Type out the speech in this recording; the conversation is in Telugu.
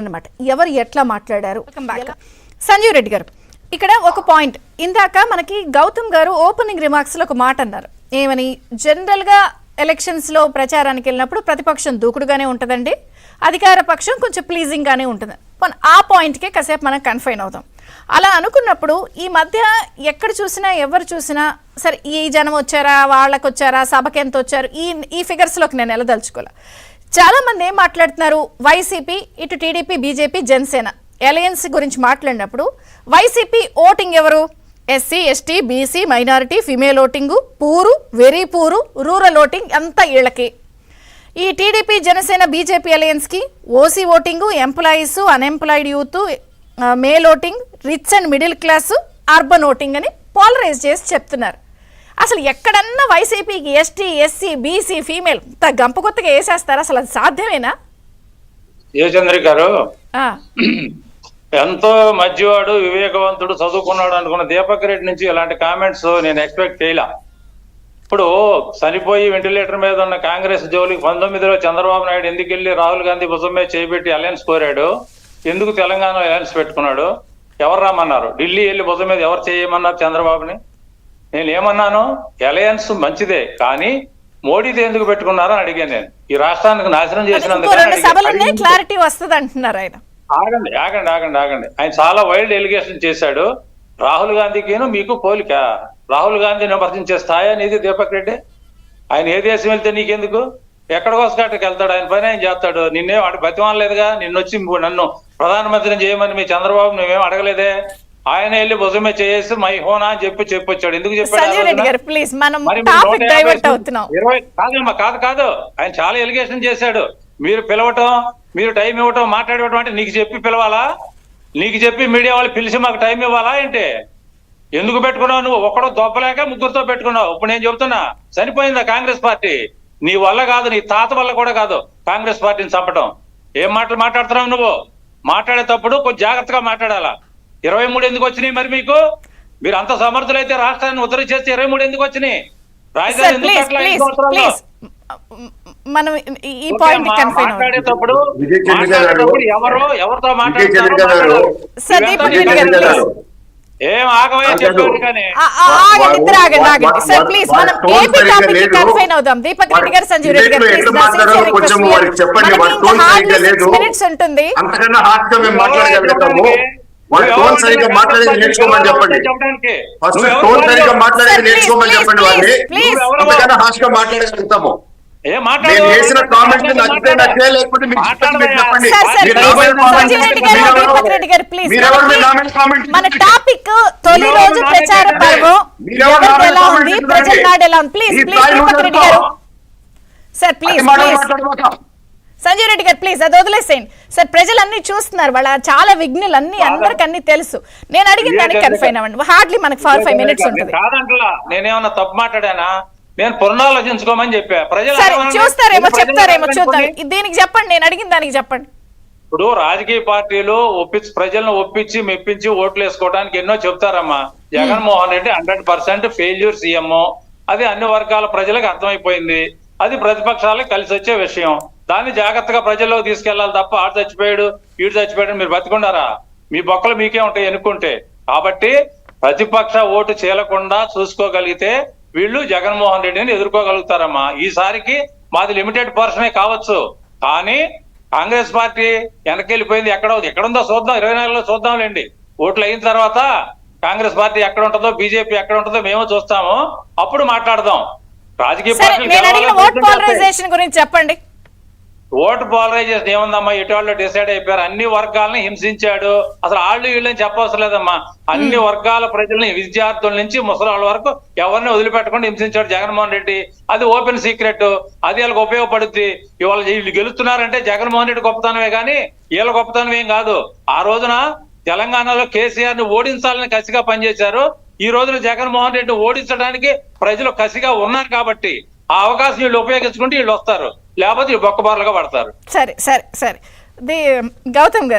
అన్నమాట ఎవరు ఎట్లా మాట్లాడారు. సంజీవ్ రెడ్డి గారు ఇక్కడ ఒక పాయింట్ ఇందాక మనకి గౌతమ్ గారు ఓపెనింగ్ రిమార్క్స్ లో ఒక మాట అన్నారు. ఏమని? జనరల్ గా ఎలక్షన్స్ లో ప్రచారానికి వెళ్ళినప్పుడు ప్రతిపక్షం దూకుడుగానే ఉంటుందండి, అధికార పక్షం కొంచెం ప్లీజింగ్ గానే ఉంటుంది. ఆ పాయింట్కే కాసేపు మనం కన్ఫైన్ అవుతాం. అలా అనుకున్నప్పుడు ఈ మధ్య ఎక్కడ చూసినా ఎవరు చూసినా సరే ఈ జనం వచ్చారా, వాళ్ళకి వచ్చారా, సభకి ఎంత వచ్చారు, ఈ ఫిగర్స్లోకి నేను వెళ్ళదలుచుకోలే. చాలా మంది ఏం మాట్లాడుతున్నారు, వైసీపీ ఇటు టీడీపీ బీజేపీ జనసేన అలయన్స్ గురించి మాట్లాడినప్పుడు వైసీపీ ఓటింగ్ ఎవరు? SC ST BC minority female voting poor very poor rural voting అంతా వీళ్ళకి. ఈ టీడీపీ జనసేన బీజేపీ అలయన్స్కి OC voting employees unemployed youth male voting rich and middle class urban voting అని పోలరైజ్ చేసి చెప్తున్నారు. అసలు ఎక్కడన్నా వైసీపీకి ఎస్టీ ఎస్సీ బీసీ ఫీమేల్ గంప కొత్తగా వేసేస్తారు? అసలు అది సాధ్యమేనా? చంద్రిక గారు ఎంతో మధ్యవాడు వివేకవంతుడు చదువుకున్నాడు అనుకున్న దీపక్ రెడ్డి నుంచి ఇలాంటి కామెంట్స్ నేను ఎక్స్పెక్ట్ చేయలే. ఇప్పుడు చనిపోయి వెంటిలేటర్ మీద ఉన్న కాంగ్రెస్ జోలికి 19లో చంద్రబాబు నాయుడు ఎందుకు వెళ్ళి రాహుల్ గాంధీ భుజం మీద చేపెట్టి అలయన్స్ కోరాడు? ఎందుకు తెలంగాణలో అలయన్స్ పెట్టుకున్నాడు? ఎవరు రమ్మన్నారు? ఢిల్లీ వెళ్ళి భుజం మీద ఎవరు చేయమన్నారు చంద్రబాబుని? నేను ఏమన్నాను? అలయన్స్ మంచిదే, కానీ మోడీది ఎందుకు పెట్టుకున్నారో అని అడిగాను. నేను ఈ రాష్ట్రానికి నాశనం చేసినందుకు క్లారిటీ వస్తుంది అంటున్నారు ఆయన. ఆగండి ఆగండి ఆగండి ఆగండి ఆయన చాలా వైల్డ్ ఎలిగేషన్ చేశాడు. రాహుల్ గాంధీకిను మీకు పోలిక. రాహుల్ గాంధీని విమర్శించే స్థాయి అనేది దీపక్ రెడ్డి. ఆయన ఏ దేశం వెళ్తే నీకెందుకు? ఎక్కడికోసకట్టుకు వెళ్తాడు, ఆయన పని ఆయన చేస్తాడు. నిన్నే వాటి బతిమాలలేదుగా, నిన్నొచ్చి నన్ను ప్రధానమంత్రిని చేయమని మీ చంద్రబాబు నువ్వేం అడగలేదే. ఆయన వెళ్ళి భుజమే చేసి మై హోనా అని చెప్పొచ్చాడు. ఎందుకు చెప్పాడు? కాదు ఆయన చాలా ఎలిగేషన్ చేశాడు. మీరు పిలవటం, మీరు టైం ఇవ్వటం, మాట్లాడటం అంటే నీకు చెప్పి పిలవాలా? నీకు చెప్పి మీడియా వాళ్ళు పిలిచి మాకు టైం ఇవ్వాలా ఏంటి? ఎందుకు పెట్టుకున్నావు? నువ్వు ఒక్కడో దొబ్బలేక ముగ్గురుతో పెట్టుకున్నావు. ఇప్పుడు నేను చెబుతున్నా, చనిపోయిందా కాంగ్రెస్ పార్టీ? నీ వల్ల కాదు, నీ తాత వల్ల కూడా కాదు కాంగ్రెస్ పార్టీని చంపటం. ఏం మాటలు మాట్లాడుతున్నావు నువ్వు? మాట్లాడేటప్పుడు కొంచెం జాగ్రత్తగా మాట్లాడాలా. 23 ఎందుకు వచ్చినాయి? మరి మీకు మీరు అంత సమర్థులైతే రాష్ట్రాన్ని ఉత్తర చేస్తే 23 ఎందుకు వచ్చినాయి? రాజధాని ఎందుకు మాట్లాడేటప్పుడు ఎవరితో మాట్లాడుతున్నారు? ఏం ఆగమని చెప్పారు కానీ నేర్చుకోమని చెప్పండి. ఫస్ట్ టోన్ సరిగ్గా మాట్లాడేది నేర్చుకోమని చెప్పండి. వాళ్ళని అంతకన్నా హాష్ గా మాట్లాడగలుగుతాము. చేసిన కామెంట్ నచ్చితే నచ్చే, లేకపోతే మీకు చెప్పండి. మన టాపిక్ తొలి రోజు ప్రచార పర్వం ఎలా ఉంది, ప్రజల నాడు ఎలా ఉంది. ప్లీజ్ దీపక్ రెడ్డి గారు సార్, ప్లీజ్ సంజయ్ రెడ్డి గారు ప్లీజ్ అది వదిలేసేయండి సార్. ప్రజలన్నీ చూస్తున్నారు, వాళ్ళ చాలా విఘ్నులు అందరికి అన్ని తెలుసు. నేను అడిగిన దానికి కన్ఫైన్ అవ్వండి. హార్డ్లీ మనకి 4-5 minutes ఉంటుంది. నేనేమన్నా తప్పు మాట్లాడానా? నేను పునరాలోచించుకోమని చెప్పా. ప్రజలు చూస్తారేమో చెప్తారేమో చూద్దాం. దీనికి చెప్పండి, నేను అడిగిన దానికి చెప్పండి. ఇప్పుడు రాజకీయ పార్టీలు ప్రజలను ఒప్పించి మెప్పించి ఓట్లు వేసుకోవడానికి ఎన్నో చెప్తారమ్మా. Jaganmohan Reddy 100% failure CM. అది అన్ని వర్గాల ప్రజలకు అర్థమైపోయింది. అది ప్రతిపక్షాలకు కలిసి వచ్చే విషయం. దాన్ని జాగ్రత్తగా ప్రజల్లోకి తీసుకెళ్లాలి తప్ప ఆడు చచ్చిపోయాడు వీడు చచ్చిపోయాడు మీరు బతికుండారా? మీ బొక్కలు మీకే ఉంటాయి ఎన్నుకుంటే. కాబట్టి ప్రతిపక్ష ఓటు చీలకుండా చూసుకోగలిగితే వీళ్ళు జగన్మోహన్ రెడ్డిని ఎదుర్కోగలుగుతారమ్మా. ఈసారికి మాది లిమిటెడ్ పర్సనే కావచ్చు, కానీ కాంగ్రెస్ పార్టీ వెనకెళ్ళిపోయింది. ఎక్కడుందో చూద్దాం, 24లో చూద్దాంలేండి. ఓట్లు అయిన తర్వాత కాంగ్రెస్ పార్టీ ఎక్కడ ఉంటుందో, బీజేపీ ఎక్కడ ఉంటుందో మేము చూస్తాము. అప్పుడు మాట్లాడదాం. రాజకీయ పార్టీలు గురించి చెప్పండి. ఓటు పోలరైజేషన్ ఏముందమ్మా? ఎటువంటి డిసైడ్ అయిపోయారు. అన్ని వర్గాలని హింసించాడు. అసలు వాళ్ళు వీళ్ళని చెప్పవసరం లేదమ్మా. అన్ని వర్గాల ప్రజల్ని, విద్యార్థుల నుంచి ముసలాళ్ళ వరకు ఎవరిని వదిలిపెట్టకుండా హింసించాడు జగన్మోహన్ రెడ్డి. అది ఓపెన్ సీక్రెట్. అది వాళ్ళకి ఉపయోగపడుద్ది. ఇవాళ వీళ్ళు గెలుస్తున్నారంటే జగన్మోహన్ రెడ్డి గొప్పతనమే కానీ వీళ్ళ గొప్పతనం ఏం కాదు. ఆ రోజున తెలంగాణలో కేసీఆర్ ని ఓడించాలని కసిగా పనిచేశారు. ఈ రోజున జగన్మోహన్ రెడ్డిని ఓడించడానికి ప్రజలు కసిగా ఉన్నారు. కాబట్టి ఆ అవకాశం వీళ్ళు ఉపయోగించుకుంటే వీళ్ళు వస్తారు, లేకపోతే బొక్కబారులుగా పడతారు. సరే సరే సరే గౌతమ్ గారు.